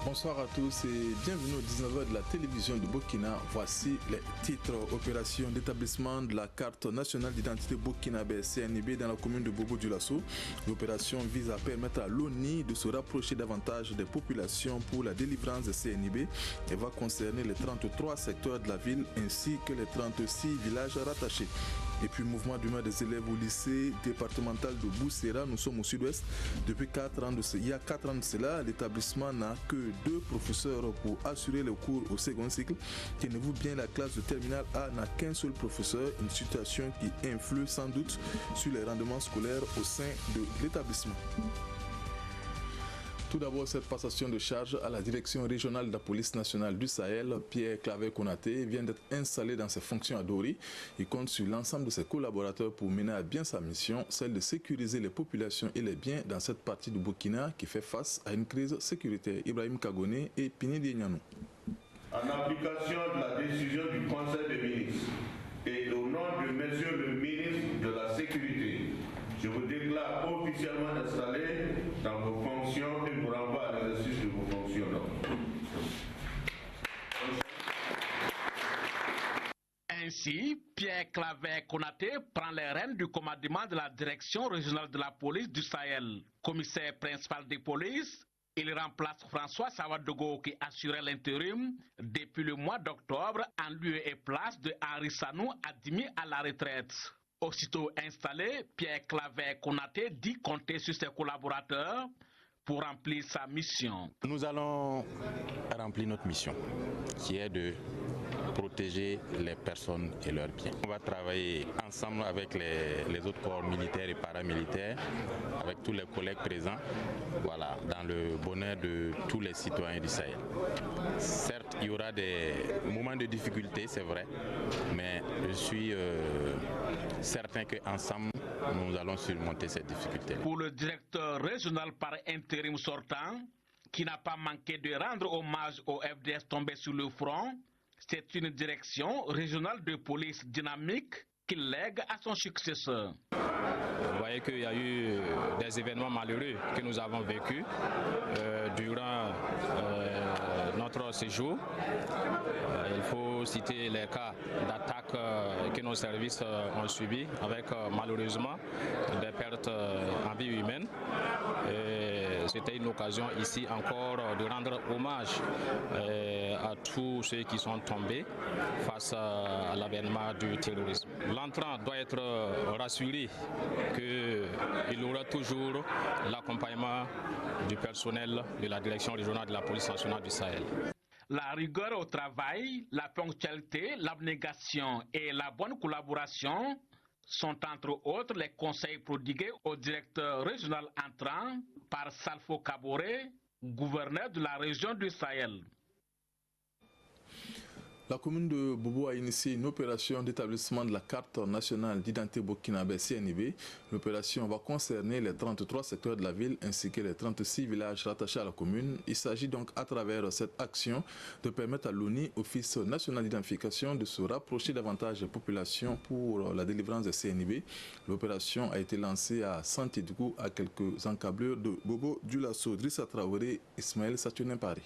Bonsoir à tous et bienvenue au 19h de la télévision de Burkina. Voici les titres. Opération d'établissement de la carte nationale d'identité burkinabé CNIB dans la commune de Bobo-Dioulasso. L'opération vise à permettre à l'ONI de se rapprocher davantage des populations pour la délivrance de CNIB et va concerner les 33 secteurs de la ville ainsi que les 36 villages rattachés. Et puis mouvement d'humeur des élèves au lycée départemental de Boussera, nous sommes au sud-ouest. Depuis 4 ans il y a 4 ans de cela, l'établissement n'a que 2 professeurs pour assurer les cours au second cycle. Tenez-vous bien, la classe de terminale A n'a qu'un seul professeur, une situation qui influe sans doute sur les rendements scolaires au sein de l'établissement. Tout d'abord, cette passation de charge à la direction régionale de la police nationale du Sahel, Pierre Claver-Konaté, vient d'être installé dans ses fonctions à Dori. Il compte sur l'ensemble de ses collaborateurs pour mener à bien sa mission, celle de sécuriser les populations et les biens dans cette partie du Burkina qui fait face à une crise sécuritaire. Ibrahim Kagone et Pini Dienyanou. En application de la décision du Conseil des ministres et au nom de Monsieur le ministre de la Sécurité, je vous déclare officiellement installé dans vos fonctions et vous renvoie à l'exercice de vos fonctions. Ainsi, Pierre Claver-Konaté prend les rênes du commandement de la direction régionale de la police du Sahel. Commissaire principal des polices, il remplace François Sawadogo qui assurait l'intérim depuis le mois d'octobre en lieu et place de Henri Sanou admis à la retraite. Aussitôt installé, Pierre Claver-Konaté dit compter sur ses collaborateurs pour remplir sa mission. Nous allons remplir notre mission, qui est de protéger les personnes et leurs biens. On va travailler ensemble avec les autres corps militaires et paramilitaires, avec tous les collègues présents, voilà, dans le bonheur de tous les citoyens du Sahel. Certes, il y aura des moments de difficulté, c'est vrai, mais je suis certain qu'ensemble, nous allons surmonter ces difficultés. Pour le directeur régional par intérim sortant, qui n'a pas manqué de rendre hommage aux FDS tombés sur le front, c'est une direction régionale de police dynamique qu'il lègue à son successeur. Vous voyez qu'il y a eu des événements malheureux que nous avons vécus durant notre séjour. Il faut citer les cas d'attaques que nos services ont subis avec malheureusement des pertes en vie humaine. C'était une occasion ici encore de rendre hommage à tous ceux qui sont tombés face à l'avènement du terrorisme. L'entrant doit être rassuré qu'il aura toujours l'accompagnement du personnel de la direction régionale de la police nationale du Sahel. La rigueur au travail, la ponctualité, l'abnégation et la bonne collaboration sont entre autres les conseils prodigués au directeur régional entrant par Salfo Kaboré, gouverneur de la région du Sahel. La commune de Bobo a initié une opération d'établissement de la carte nationale d'identité burkinabé CNIB. L'opération va concerner les 33 secteurs de la ville ainsi que les 36 villages rattachés à la commune. Il s'agit donc à travers cette action de permettre à l'ONI, Office national d'identification, de se rapprocher davantage des populations pour la délivrance des CNIB. L'opération a été lancée à Santidougou à quelques encablures de Bobo-Dioulasso, Drissa Traoré, Ismaël Saturnin Paris.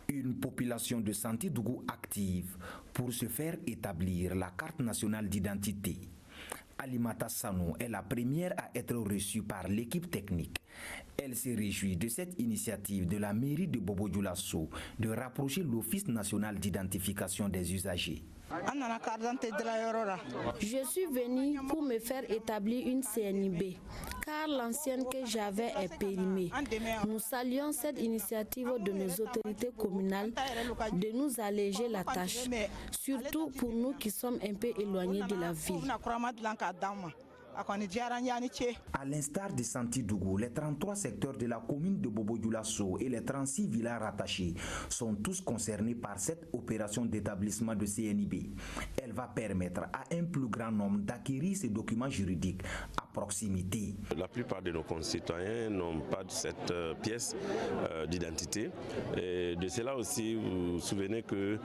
Une population de Santidougou active pour se faire établir la carte nationale d'identité. Alimata Sanou est la première à être reçue par l'équipe technique. Elle se réjouit de cette initiative de la mairie de Bobo-Dioulasso de rapprocher l'Office national d'identification des usagers. Je suis venue pour me faire établir une CNIB, car l'ancienne que j'avais est périmée. Nous saluons cette initiative de nos autorités communales de nous alléger la tâche, surtout pour nous qui sommes un peu éloignés de la ville. À l'instar de Santidougou, les 33 secteurs de la commune de Bobo-Dioulasso et les 36 villages rattachés sont tous concernés par cette opération d'établissement de CNIB. Elle va permettre à un plus grand nombre d'acquérir ces documents juridiques à proximité. La plupart de nos concitoyens n'ont pas cette pièce d'identité. Et de cela aussi, vous vous souvenez que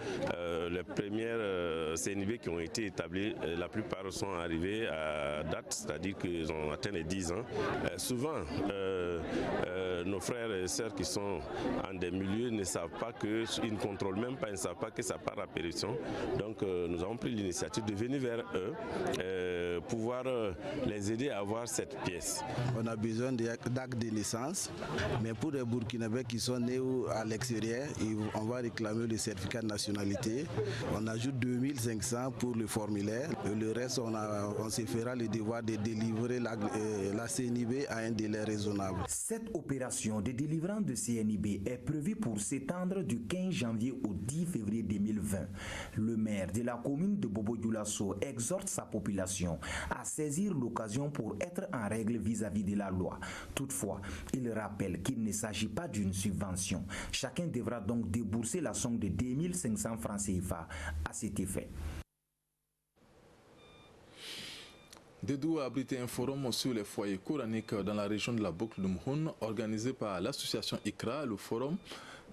les premières CNIB qui ont été établies, la plupart sont arrivées à date, c'est-à-dire qu'ils ont atteint les 10 ans. Souvent, nos frères et sœurs qui sont en des milieux ne savent pas que, ils ne contrôlent même pas, ils ne savent pas que ça part à pétition. Donc nous avons pris l'initiative de venir vers eux, pouvoir les aider à avoir cette pièce. On a besoin d'actes de naissance, mais pour les Burkinabés qui sont nés à l'extérieur, on va réclamer le certificat de nationalité. On ajoute 2500 pour le formulaire. Et le reste, on se fera le devoir de délivrer la CNIB à un délai raisonnable. Cette opération de délivrance de CNIB est prévue pour s'étendre du 15 janvier au 10 février 2020. Le maire de la commune de Bobo-Dioulasso exhorte sa population à saisir l'occasion pour être en règle vis-à-vis de la loi. Toutefois, il rappelle qu'il ne s'agit pas d'une subvention. Chacun devra donc débourser la somme de 2500 francs CFA à cet effet. Dédou a abrité un forum sur les foyers coraniques dans la région de la boucle de Mouhoun, organisé par l'association ICRA. Le forum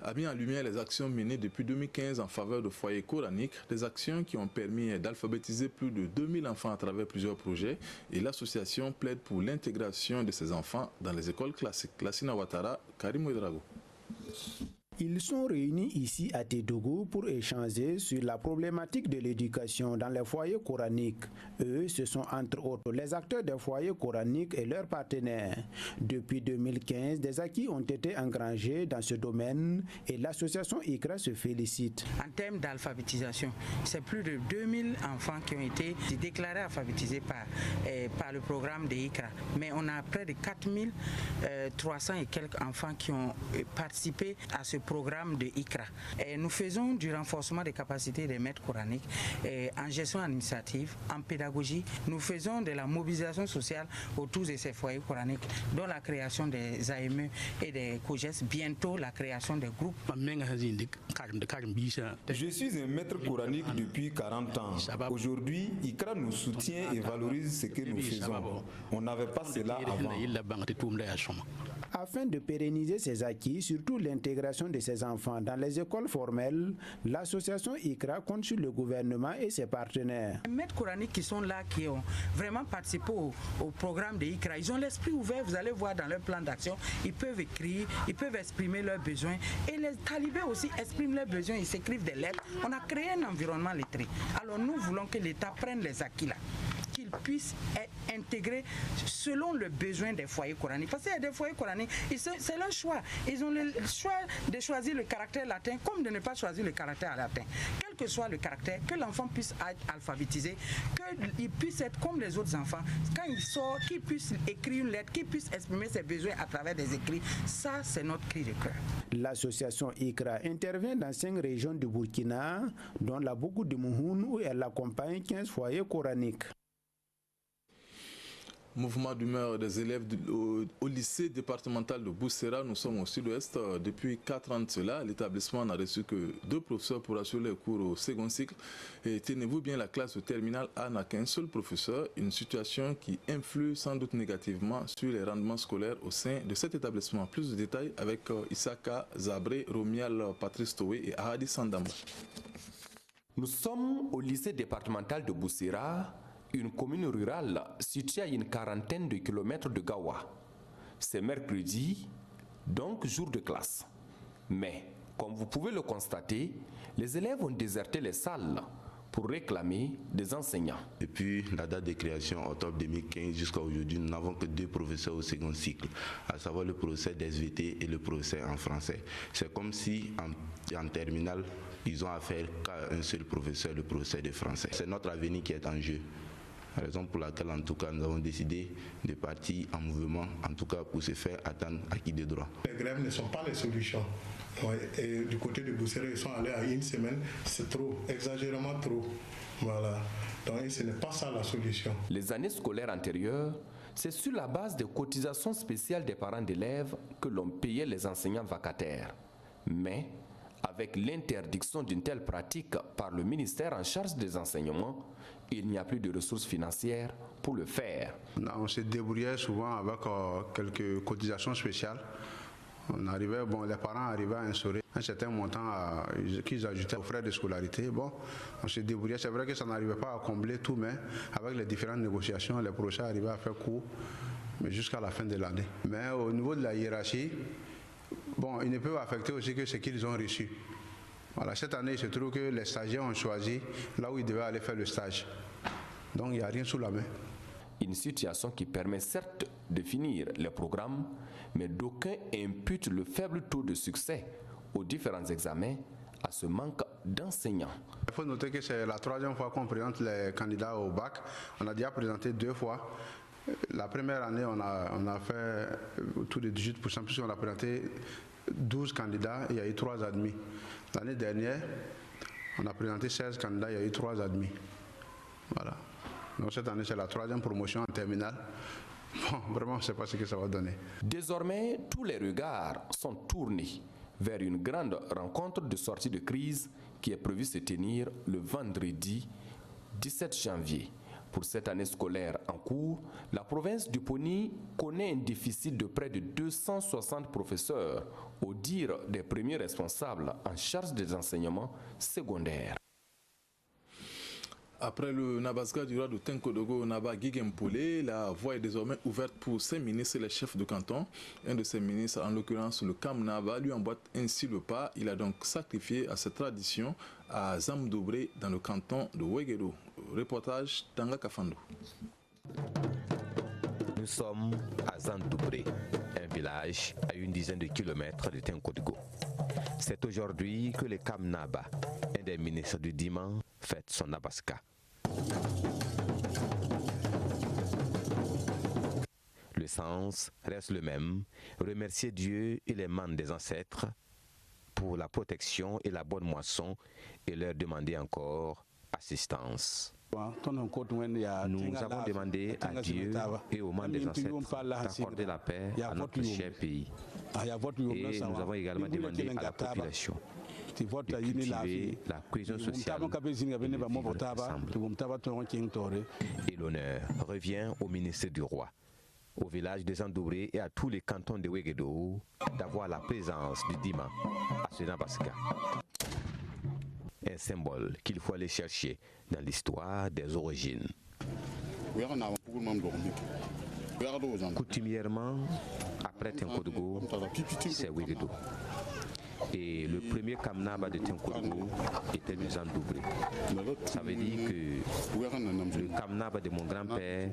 a mis en lumière les actions menées depuis 2015 en faveur de foyers coraniques, des actions qui ont permis d'alphabétiser plus de 2000 enfants à travers plusieurs projets, et l'association plaide pour l'intégration de ces enfants dans les écoles classiques. Lassina Ouattara, Karim Ouedrago. Ils sont réunis ici à Tédougou pour échanger sur la problématique de l'éducation dans les foyers coraniques. Eux, ce sont entre autres les acteurs des foyers coraniques et leurs partenaires. Depuis 2015, des acquis ont été engrangés dans ce domaine et l'association ICRA se félicite. En termes d'alphabétisation, c'est plus de 2000 enfants qui ont été déclarés alphabétisés par le programme de ICRA. Mais on a près de 4300 et quelques enfants qui ont participé à ce programme de ICRA. Et nous faisons du renforcement des capacités des maîtres coraniques en gestion administrative, en pédagogie. Nous faisons de la mobilisation sociale autour de ces foyers coraniques, dont la création des AME et des COGES, bientôt la création des groupes. Je suis un maître coranique depuis 40 ans. Aujourd'hui, ICRA nous soutient et valorise ce que nous faisons. On n'avait pas cela avant. Afin de pérenniser ces acquis, surtout l'intégration de ces enfants dans les écoles formelles, l'association ICRA compte sur le gouvernement et ses partenaires. Les maîtres coraniques qui sont là, qui ont vraiment participé au programme de ICRA, ils ont l'esprit ouvert, vous allez voir dans leur plan d'action, ils peuvent écrire, ils peuvent exprimer leurs besoins. Et les talibés aussi expriment leurs besoins, ils s'écrivent des lettres. On a créé un environnement lettré. Alors nous voulons que l'État prenne les acquis là, qu'ils puissent être intégrés selon le besoin des foyers coraniques. Parce qu'il y a des foyers coraniques, c'est leur choix. Ils ont le choix de choisir le caractère latin comme de ne pas choisir le caractère latin. Quel que soit le caractère, que l'enfant puisse être alphabétisé, qu'il puisse être comme les autres enfants. Quand il sort, qu'il puisse écrire une lettre, qu'il puisse exprimer ses besoins à travers des écrits. Ça, c'est notre cri de cœur. L'association ICRA intervient dans 5 régions du Burkina, dont la Boukou de Mouhoun, où elle accompagne 15 foyers coraniques. Mouvement d'humeur des élèves au lycée départemental de Boussera. Nous sommes au sud-ouest. Depuis 4 ans de cela, l'établissement n'a reçu que 2 professeurs pour assurer les cours au second cycle. Et tenez-vous bien, la classe de terminale A n'a qu'un seul professeur. Une situation qui influe sans doute négativement sur les rendements scolaires au sein de cet établissement. Plus de détails avec Isaka Zabré, Romial Patrice Toé et Ahadi Sandam. Nous sommes au lycée départemental de Boussera, une commune rurale située à une quarantaine de kilomètres de Gawa. C'est mercredi, donc jour de classe. Mais, comme vous pouvez le constater, les élèves ont déserté les salles pour réclamer des enseignants. Depuis la date de création, octobre 2015 jusqu'à aujourd'hui, nous n'avons que 2 professeurs au second cycle, à savoir le professeur d'SVT et le professeur en français. C'est comme si en terminale, ils ont affaire qu'à un seul professeur, le professeur de français. C'est notre avenir qui est en jeu. Raison pour laquelle, en tout cas, nous avons décidé de partir en mouvement, en tout cas pour se faire attendre acquis des droits. Les grèves ne sont pas les solutions. Et du côté de Boussera, ils sont allés à 1 semaine, c'est trop, exagérément trop. Voilà. Donc ce n'est pas ça la solution. Les années scolaires antérieures, c'est sur la base des cotisations spéciales des parents d'élèves que l'on payait les enseignants vacataires. Mais, avec l'interdiction d'une telle pratique par le ministère en charge des enseignements, il n'y a plus de ressources financières pour le faire. On se débrouillait souvent avec quelques cotisations spéciales. Les parents arrivaient à instaurer un certain montant qu'ils ajoutaient aux frais de scolarité. Bon, on se débrouillait. C'est vrai que ça n'arrivait pas à combler tout, mais avec les différentes négociations, les professeurs arrivaient à faire court mais jusqu'à la fin de l'année. Mais au niveau de la hiérarchie, bon, ils ne peuvent affecter aussi que ce qu'ils ont reçu. Voilà, cette année, il se trouve que les stagiaires ont choisi là où ils devaient aller faire le stage. Donc, il n'y a rien sous la main. Une situation qui permet certes de finir les programmes, mais d'aucuns imputent le faible taux de succès aux différents examens à ce manque d'enseignants. Il faut noter que c'est la 3e fois qu'on présente les candidats au bac. On a déjà présenté 2 fois. La première année, on a fait autour de 18%, puisqu'on a présenté 12 candidats, il y a eu 3 admis. L'année dernière, on a présenté 16 candidats, il y a eu 3 admis. Voilà. Donc cette année, c'est la 3e promotion en terminale. Bon, vraiment, on ne sait pas ce que ça va donner. Désormais, tous les regards sont tournés vers une grande rencontre de sortie de crise qui est prévue se tenir le vendredi 17 janvier. Pour cette année scolaire en cours, la province du Poni connaît un déficit de près de 260 professeurs, au dire des premiers responsables en charge des enseignements secondaires. Après le Nabasga du roi de Tenkodogo, Naba Guiguempolé, la voie est désormais ouverte pour ses ministres et les chefs de canton. Un de ses ministres, en l'occurrence le Kam Naba, lui emboîte ainsi le pas. Il a donc sacrifié à cette tradition à Zamdoubré dans le canton de Ouéguédo. Reportage Tanga Kafando. Nous sommes à Zamdoubré, un village à une dizaine de kilomètres de Tenkodogo. C'est aujourd'hui que le Kam Naba, un des ministres du Diman, fête son Nabaska. Le sens reste le même, remercier Dieu et les membres des ancêtres pour la protection et la bonne moisson et leur demander encore assistance. Nous avons demandé à Dieu et aux membres des ancêtres d'accorder la paix à notre cher pays. Et nous avons également demandé à la population de cultiver la cohésion sociale et l'honneur revient au ministère du roi, au village de Zamdoubré et à tous les cantons de Ouéguédo d'avoir la présence du Dima à ce Nabaska. Un symbole qu'il faut aller chercher dans l'histoire des origines. Coutumièrement, après Tenkodogo, c'est Ouéguédo. Et le premier Kamnaba de Tenkodogo était de Zamdoubré. Ça veut dire que le Kamnaba de mon grand-père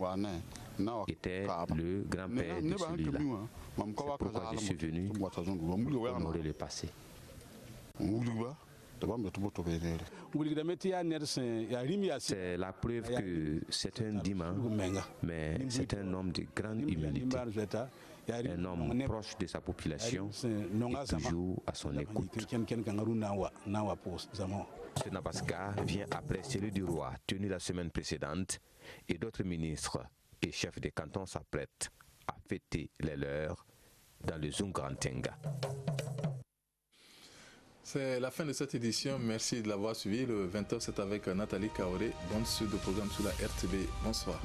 était le grand-père de celui-là. C'est pourquoi je suis venu honorer le passé. C'est la preuve que c'est un Dima, mais c'est un homme de grande humilité, un homme proche de sa population et toujours à son écoute. Ce Nabaska vient après celui du roi tenu la semaine précédente et d'autres ministres et chefs de canton s'apprêtent à fêter les leurs dans le Zungrantenga. C'est la fin de cette édition. Merci de l'avoir suivi. Le 20h, c'est avec Nathalie Kaoré. Bonne suite de programme sur la RTB. Bonsoir.